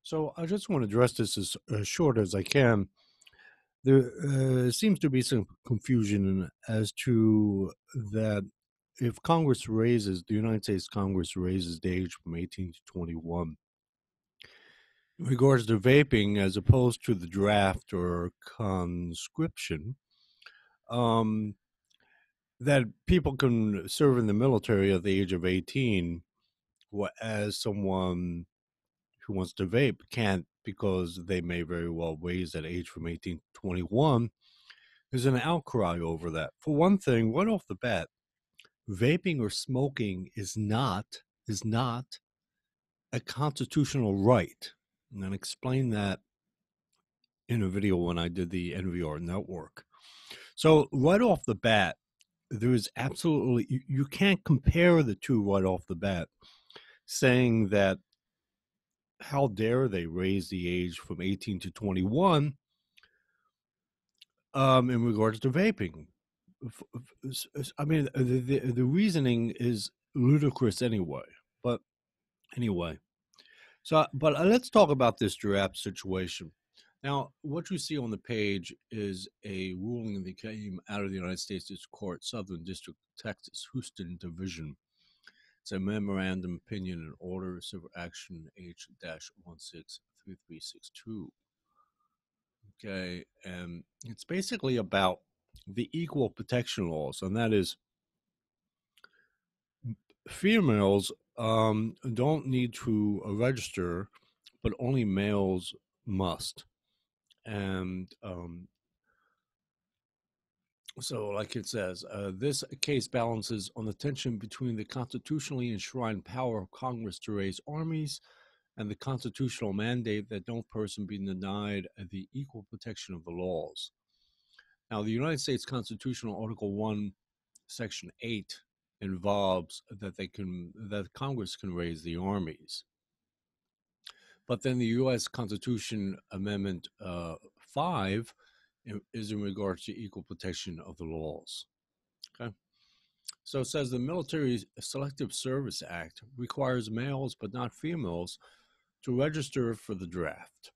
So I just want to address this as short as I can. There seems to be some confusion as to that if the United States Congress raises the age from 18 to 21, in regards to vaping, as opposed to the draft or conscription, um, that people can serve in the military at the age of 18, as someone who wants to vape can't because they may very well raise that age from 18 to 21. There's an outcry over that. For one thing, right off the bat, vaping or smoking is not a constitutional right. And I explained that in a video when I did the NVR network. So right off the bat, there is absolutely you can't compare the two right off the bat, saying that how dare they raise the age from 18 to 21 in regards to vaping. I mean, the reasoning is ludicrous anyway. But anyway, but let's talk about this draft situation. Now, what you see on the page is a ruling that came out of the United States District Court, Southern District, Texas, Houston Division. It's a memorandum opinion and order, civil action H-163362. Okay, and it's basically about the equal protection laws, and that is females don't need to register, but only males must. And so, like it says, this case balances on the tension between the constitutionally enshrined power of Congress to raise armies and the constitutional mandate that no person be denied the equal protection of the laws. Now, the United States Constitutional Article 1, Section 8 involves that Congress can raise the armies. But then the U.S. Constitution Amendment 5 is in regards to equal protection of the laws. Okay. So it says the Military Selective Service Act requires males but not females to register for the draft.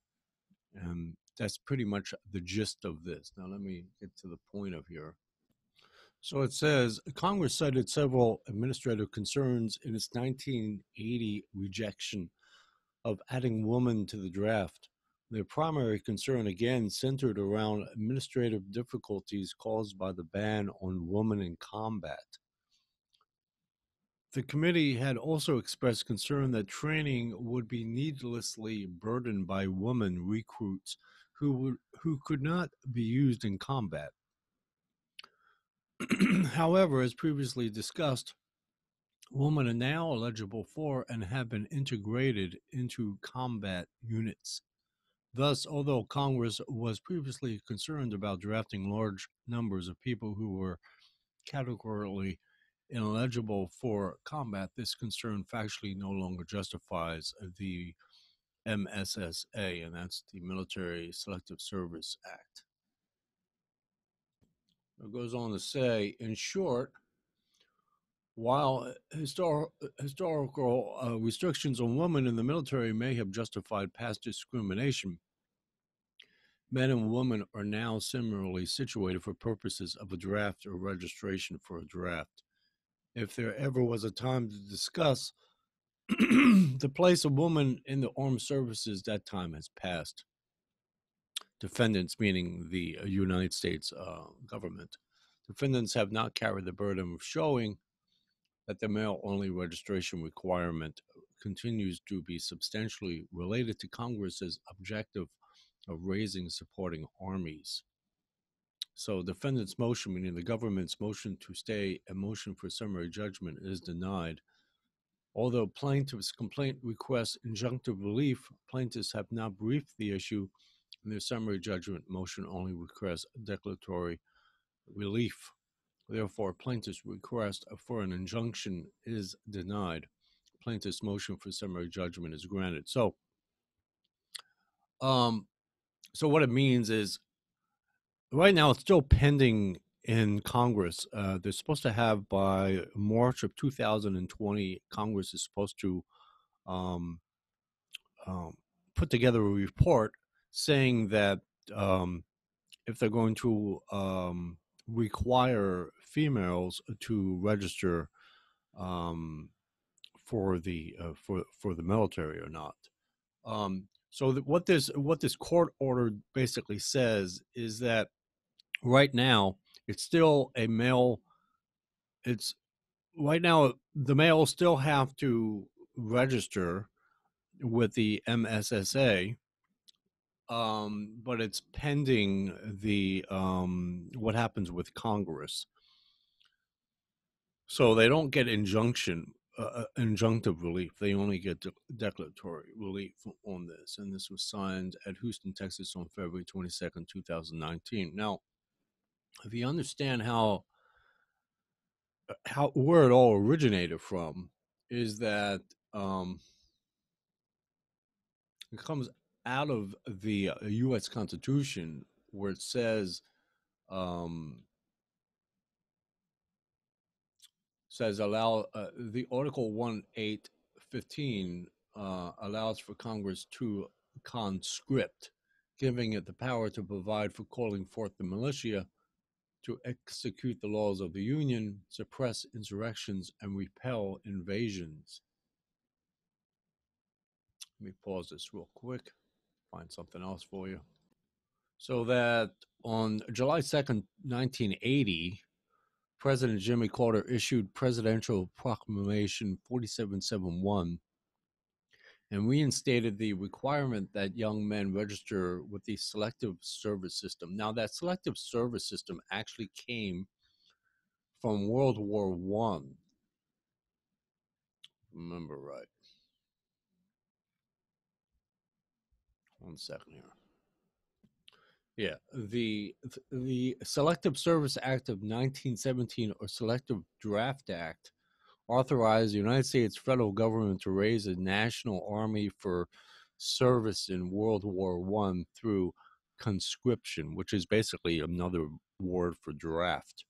And that's pretty much the gist of this. Now let me get to the point of here. So it says Congress cited several administrative concerns in its 1980 rejection of adding women to the draft. Their primary concern again centered around administrative difficulties caused by the ban on women in combat. The committee had also expressed concern that training would be needlessly burdened by women recruits who could not be used in combat. However, as previously discussed, women are now eligible for and have been integrated into combat units. Thus, although Congress was previously concerned about drafting large numbers of people who were categorically ineligible for combat, this concern factually no longer justifies the MSSA, and that's the Military Selective Service Act. It goes on to say, in short, while historical restrictions on women in the military may have justified past discrimination, men and women are now similarly situated for purposes of a draft or registration for a draft. If there ever was a time to discuss the place of women in the armed services, that time has passed. Defendants, meaning the United States government, defendants have not carried the burden of showing that the male-only registration requirement continues to be substantially related to Congress's objective of raising and supporting armies. So defendant's motion, meaning the government's motion to stay a motion for summary judgment, is denied. Although plaintiff's complaint requests injunctive relief, plaintiffs have not briefed the issue, and their summary judgment motion only requests declaratory relief. Therefore, plaintiff's request for an injunction is denied. Plaintiff's motion for summary judgment is granted. So what it means is, right now it's still pending in Congress. They're supposed to have by March of 2020. Congress is supposed to put together a report saying that if they're going to require females to register um, for the military or not. So what this court order basically says is that right now it's still a male. It's right now the males still have to register with the MSSA, but it's pending the what happens with Congress. So they don't get injunctive relief. They only get declaratory relief on this. And this was signed at Houston, Texas on February 22nd, 2019. Now, if you understand where it all originated from, is that it comes out of the U.S. Constitution, where it um, says allow the Article 1815 allows for Congress to conscript, giving it the power to provide for calling forth the militia to execute the laws of the Union, suppress insurrections, and repel invasions. Let me pause this real quick, find something else for you. So that on July 2nd, 1980, President Jimmy Carter issued Presidential Proclamation 4771 and reinstated the requirement that young men register with the Selective Service System. Now, that Selective Service System actually came from World War One. Remember right. One second here. Yeah, the Selective Service Act of 1917, or Selective Draft Act, authorized the United States federal government to raise a national army for service in World War One through conscription, which is basically another word for draft.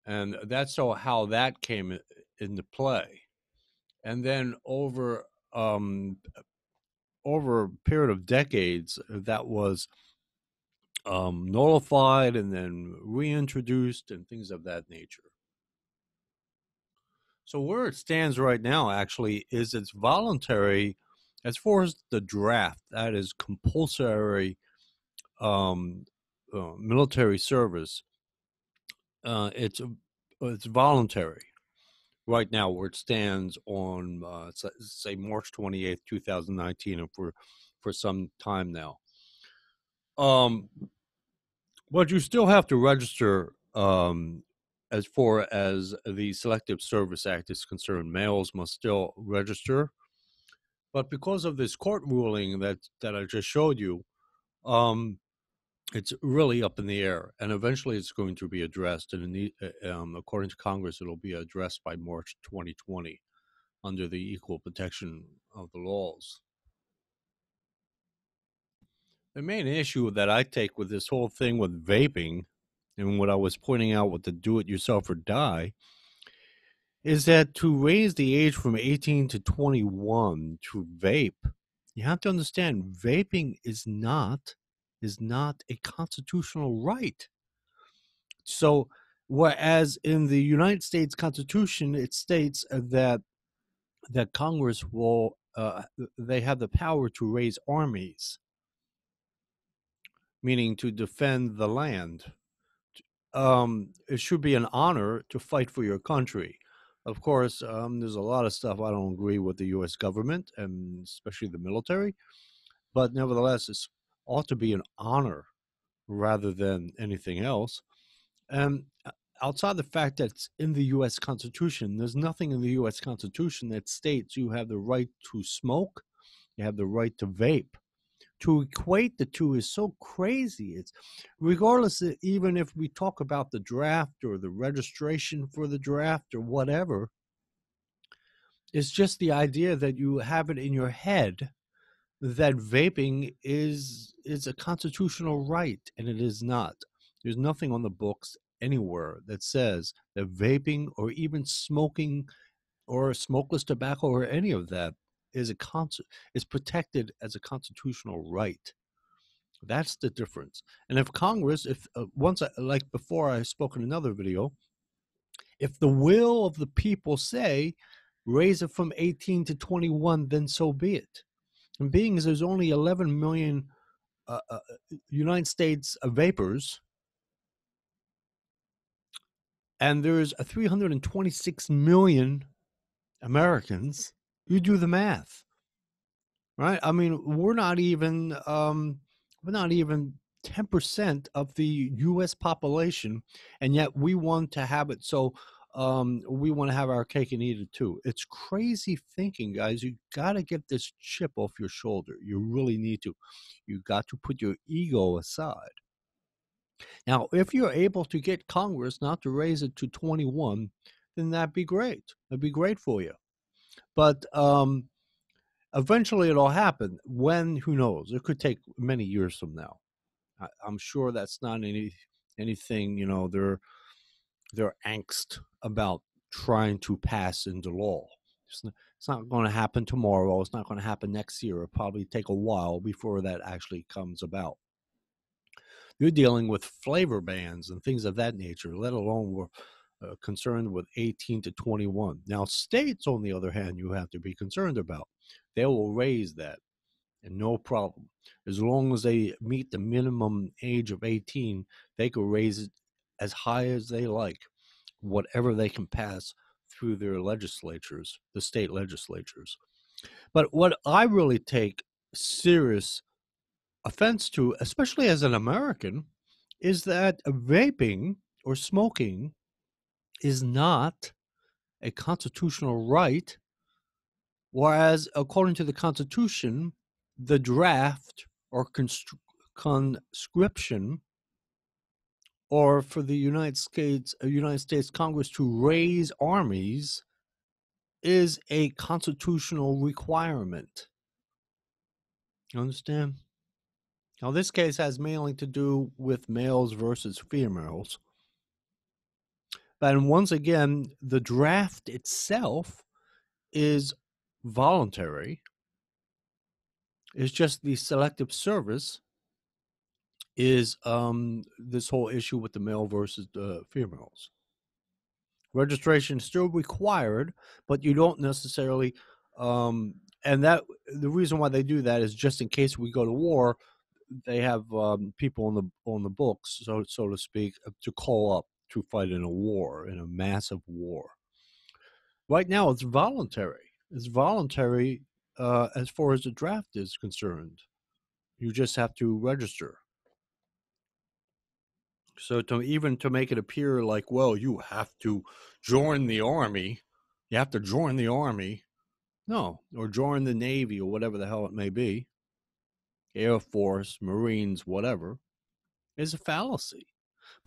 And that's how that came into play. And then over a period of decades, that was nullified and then reintroduced and things of that nature. So where it stands right now, actually, is it's voluntary as far as the draft. That is compulsory military service. It's voluntary right now, where it stands on say March 28th, 2019, and for some time now. But you still have to register as far as the Selective Service Act is concerned. Males must still register. But because of this court ruling that I just showed you, it's really up in the air. And eventually it's going to be addressed. And according to Congress, it'll be addressed by March 2020 under the equal protection of the laws. The main issue that I take with this whole thing with vaping, and what I was pointing out with the do it yourself or die, is that to raise the age from 18 to 21 to vape, you have to understand vaping is not a constitutional right. So whereas in the United States Constitution it states that Congress will they have the power to raise armies, meaning to defend the land. It should be an honor to fight for your country. Of course, there's a lot of stuff I don't agree with the U.S. government, and especially the military, but nevertheless, it ought to be an honor rather than anything else. And outside the fact that it's in the U.S. Constitution, there's nothing in the U.S. Constitution that states you have the right to smoke, you have the right to vape. To equate the two is so crazy. It's regardless of, even if we talk about the draft or the registration for the draft or whatever, it's just the idea that you have it in your head that vaping is a constitutional right, and it is not. There's nothing on the books anywhere that says that vaping or even smoking or smokeless tobacco or any of that is protected as a constitutional right. That's the difference. And if Congress, if like before I spoke in another video, if the will of the people say raise it from 18 to 21, then so be it. And being as there's only 11 million United States vapors, and there's 326 million Americans, you do the math, right? I mean, we're not even 10% of the U.S. population, and yet we want to have it. So we want to have our cake and eat it too. It's crazy thinking, guys. You got to get this chip off your shoulder. You really need to. You got to put your ego aside. Now, if you're able to get Congress not to raise it to 21, then that'd be great. That'd be great for you. But eventually it'll happen. When? Who knows? It could take many years from now. I'm sure that's not anything, they're angst about trying to pass into law. It's not going to happen tomorrow. It's not going to happen next year. It'll probably take a while before that actually comes about. You're dealing with flavor bans and things of that nature, let alone we're concerned with 18 to 21. Now, states, on the other hand, you have to be concerned about. They will raise that, and no problem. As long as they meet the minimum age of 18, they can raise it as high as they like, whatever they can pass through their legislatures, the state legislatures. But what I really take serious offense to, especially as an American, is that vaping or smoking is not a constitutional right, whereas according to the Constitution, the draft or conscription, or for the United States Congress to raise armies, is a constitutional requirement. You understand? Now, this case has mainly to do with males versus females. And once again, the draft itself is voluntary. It's just the selective service is this whole issue with the male versus the females. Registration is still required, but you don't necessarily, and that the reason why they do that is just in case we go to war, they have people on the books, so to speak, to call up to fight in a war, in a massive war. Right now, it's voluntary. It's voluntary as far as the draft is concerned. You just have to register. So to make it appear like, well, you have to join the army, you have to join the army, no, or join the Navy or whatever the hell it may be, Air Force, Marines, whatever, is a fallacy.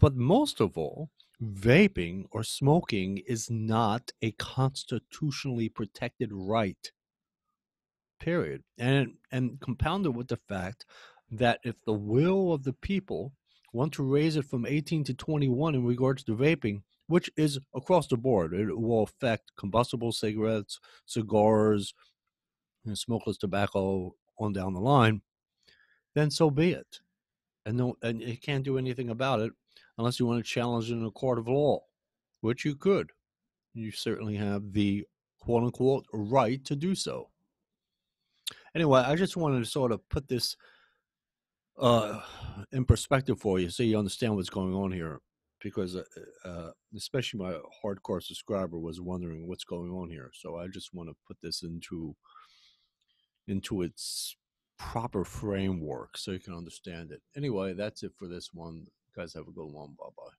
But most of all, vaping or smoking is not a constitutionally protected right. Period. And compounded with the fact that if the will of the people want to raise it from 18 to 21 in regards to vaping, which is across the board, it will affect combustible cigarettes, cigars, and smokeless tobacco on down the line, then so be it. And you can't do anything about it unless you want to challenge it in a court of law, which you could. You certainly have the quote unquote right to do so. Anyway, I just wanted to sort of put this in perspective for you so you understand what's going on here, because especially my hardcore subscriber was wondering what's going on here. So I just want to put this into its proper framework so you can understand it. Anyway, that's it for this one. You guys have a good one. Bye-bye.